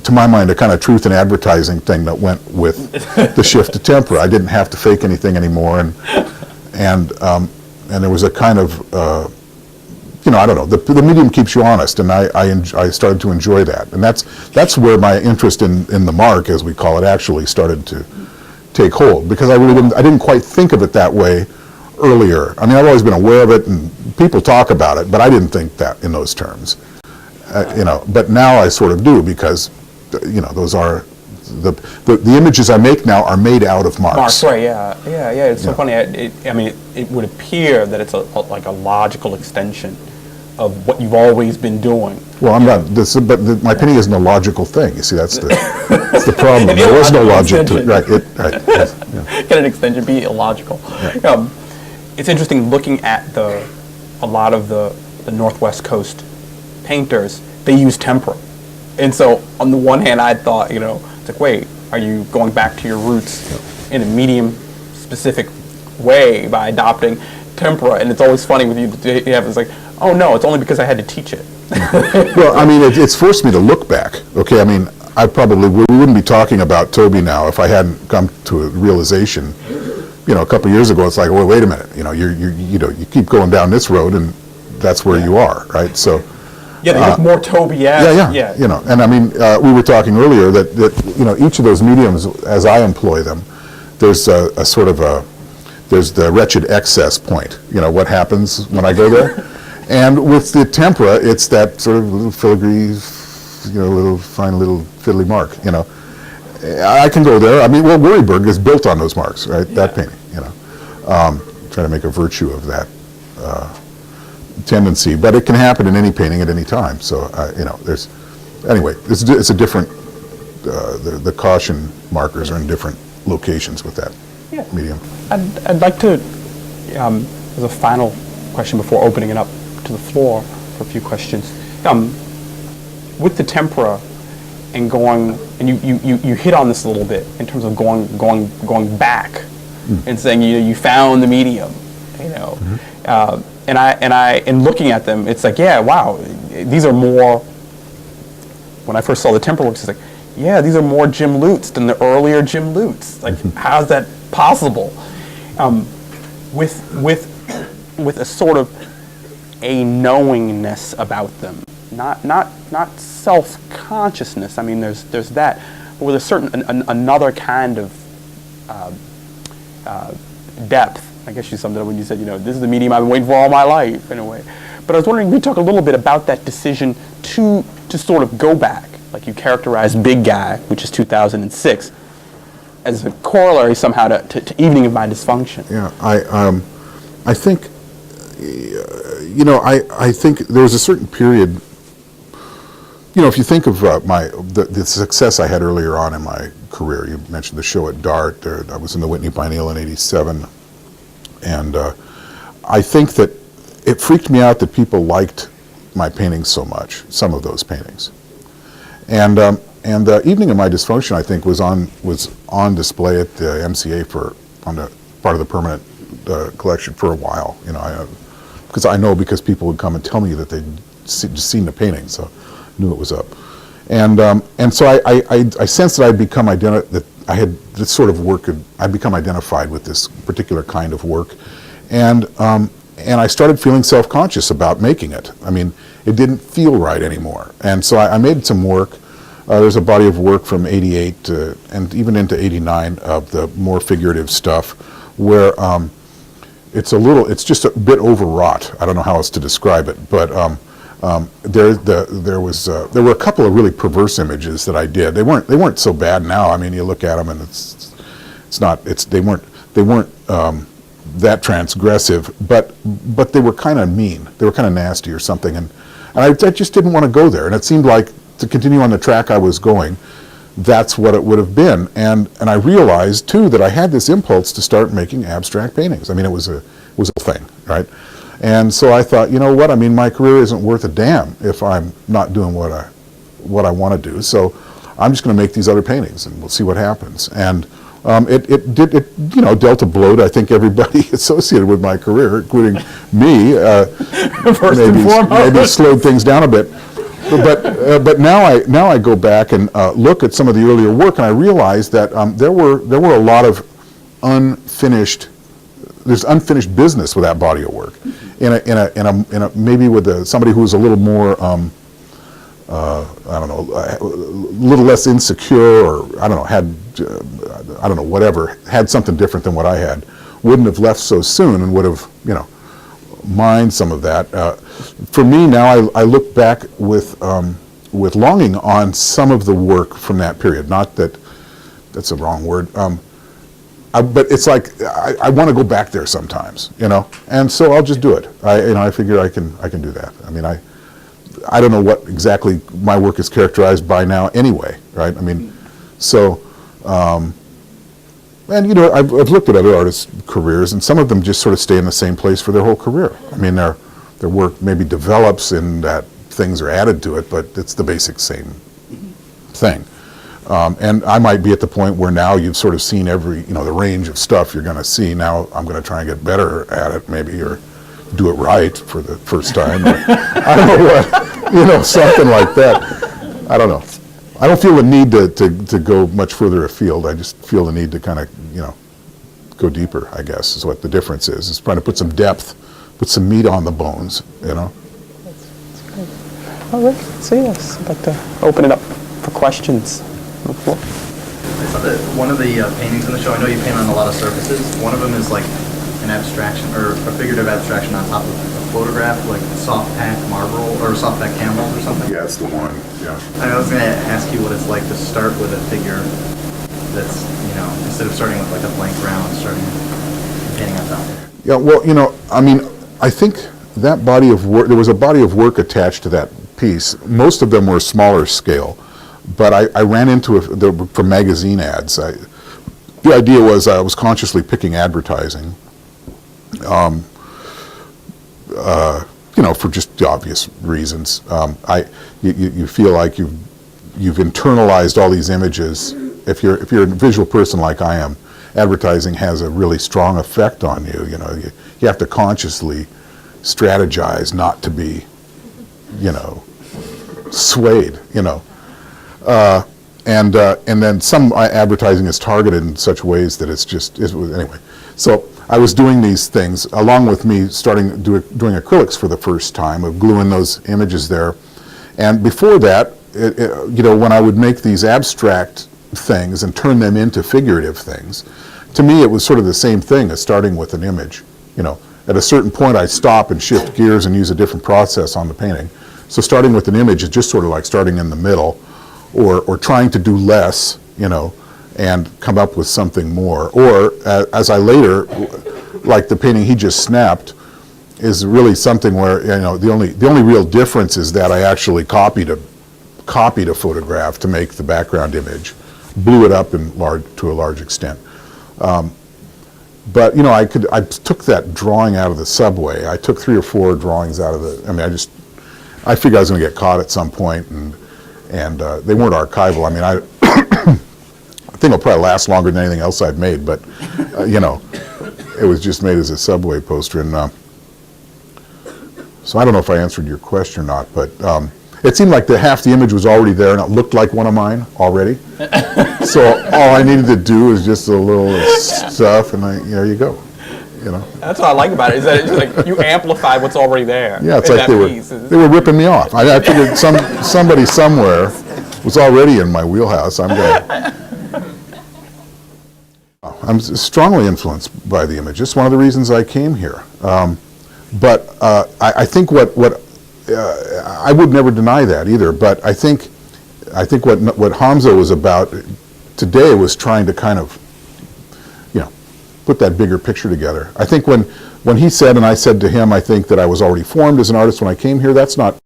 to my mind, a kind of truth in advertising thing that went with the shift to tempera. I didn't have to fake anything anymore, and there was a kind of, I don't know, the medium keeps you honest, and I started to enjoy that, and that's where my interest in the mark, as we call it, actually started to take hold, because I didn't quite think of it that way earlier. I mean, I've always been aware of it, and people talk about it, but I didn't think that in those terms. But now I sort of do, because those are the images I make now are made out of marks. Marks, right? Yeah. It's so funny. It would appear that it's like a logical extension of what you've always been doing. Well, I'm not. But my painting isn't a logical thing. You see, that's the problem. There was no logic to it. Right. Yes, yeah. Can an extension be illogical? Yeah. It's interesting looking at a lot of the Northwest Coast painters. They use tempera, and so on the one hand, I thought, it's like, wait, are you going back to your roots in a medium-specific way by adopting tempera? And it's always funny with you have it's like, oh no, it's only because I had to teach it. Well, I mean, it's forced me to look back. Okay, I mean, we wouldn't be talking about Toby now if I hadn't come to a realization. A couple of years ago, it's like, well, wait a minute. You keep going down this road, and that's where you are, right? So. Yeah, they look more Toby-esque. Yeah. And I mean, we were talking earlier that each of those mediums, as I employ them, there's a sort of there's the wretched excess point. What happens when I go there, and with the tempera, it's that sort of little filigree, fine little fiddly mark. I can go there. I mean, well, Worryburg is built on those marks, right? Yeah. That painting. Trying to make a virtue of that. Tendency, but it can happen in any painting at any time. So it's a different. The caution markers are in different locations with that medium. I'd like to, as a final question before opening it up to the floor for a few questions, with the tempera and going, and you hit on this a little bit in terms of going back and saying you found the medium, Mm-hmm. And looking at them, it's like, yeah, wow, these are more. When I first saw the tempera works, it's like, yeah, these are more Jim Lutes than the earlier Jim Lutes. Like, how's that possible? With a sort of a knowingness about them, not self-consciousness. I mean, there's that, but with a certain another kind of depth. I guess you summed it up when you said, this is the medium I've been waiting for all my life, in a way. But I was wondering, we talk a little bit about that decision to sort of go back, like you characterized Big Guy, which is 2006, as a corollary somehow to Evening of My Dysfunction. Yeah, I think, I think there was a certain period. If you think of the success I had earlier on in my career, you mentioned the show at Dart. I was in the Whitney Biennial in '87. And I think that it freaked me out that people liked my paintings so much, some of those paintings. And Evening of My Dysfunction, I think, was on display at the MCA on the part of the permanent collection for a while. Because people would come and tell me that they'd seen the painting, so I knew it was up. And so I sensed that I'd become that I had this sort of work. I'd become identified with this particular kind of work, and I started feeling self-conscious about making it. I mean, it didn't feel right anymore, and so I made some work. There's a body of work from '88 and even into '89 of the more figurative stuff, where it's just a bit overwrought. I don't know how else to describe it, but. There were a couple of really perverse images that I did. They weren't so bad now. I mean, you look at them and they weren't that transgressive, but they were kind of mean. They were kind of nasty or something, and I just didn't want to go there. And it seemed like to continue on the track I was going, that's what it would have been. And I realized too that I had this impulse to start making abstract paintings. I mean, it was a thing, right? And so I thought, you know what? I mean, my career isn't worth a damn if I'm not doing what I want to do. So I'm just going to make these other paintings, and we'll see what happens. And it dealt a blow to, I think, everybody associated with my career, including me. Maybe slowed things down a bit. But now I go back and look at some of the earlier work, and I realize that there were a lot of there's unfinished business with that body of work, maybe with somebody who was a little more I don't know, a little less insecure, or I don't know, I don't know, whatever, had something different than what I had, wouldn't have left so soon and would have, mined some of that. For me now, I look back with longing on some of the work from that period. Not that that's a wrong word, but it's like I want to go back there sometimes, and so I'll just do it. I figure I can do that. I mean, I don't know what exactly my work is characterized by now anyway, right? I mean, so, and I've looked at other artists' careers, and some of them just sort of stay in the same place for their whole career. I mean, their work maybe develops in that things are added to it, but it's the basic same thing. And I might be at the point where now you've sort of seen the range of stuff you're going to see. Now I'm going to try and get better at it, maybe, or do it right for the first time. Or, I don't know what, something like that. I don't know. I don't feel the need to go much further afield. I just feel the need to kind of, go deeper, I guess, is what the difference is. It's trying to put some depth, put some meat on the bones, That's great. All right, so yes, I'd like to open it up for questions on the floor. I saw that one of the paintings in the show, I know you paint on a lot of surfaces. One of them is like an abstraction, or a figurative abstraction on top of a photograph, like soft pack marble, or soft pack camels or something. Yeah, it's the one, yeah. I was going to ask you what it's like to start with a figure that's, instead of starting with like a blank ground, starting painting on top. Yeah, well, I mean, I think that body of work, there was a body of work attached to that piece. Most of them were smaller scale, but I ran into from magazine ads. The idea was I was consciously picking advertising, for just the obvious reasons. You feel like you've internalized all these images. If you're a visual person like I am, advertising has a really strong effect on you. You have to consciously strategize not to be, swayed. And then some advertising is targeted in such ways that anyway. So I was doing these things along with me starting doing acrylics for the first time, of gluing those images there. And before that, when I would make these abstract things and turn them into figurative things, to me it was sort of the same thing as starting with an image. At a certain point I'd stop and shift gears and use a different process on the painting. So starting with an image is just sort of like starting in the middle, or trying to do less, and come up with something more. Or as I later, like the painting he just snapped, is really something where the only real difference is that I actually copied a photograph to make the background image, blew it up to a large extent. But I took that drawing out of the subway. I took 3 or 4 drawings out of the. I figured I was going to get caught at some point, and they weren't archival. I think it'll probably last longer than anything else I've made, but it was just made as a subway poster, and so I don't know if I answered your question or not, but it seemed like half the image was already there, and it looked like one of mine already. So all I needed to do is just a little stuff, and there you go. That's what I like about it, is that it's like you amplify what's already there. Yeah, it's like they were ripping me off. I figured somebody somewhere was already in my wheelhouse. I'm strongly influenced by the image. It's one of the reasons I came here. But I think I would never deny that either. But I think what Hamza was about today was trying to kind of, put that bigger picture together. I think when he said, and I said to him, I think that I was already formed as an artist when I came here, that's not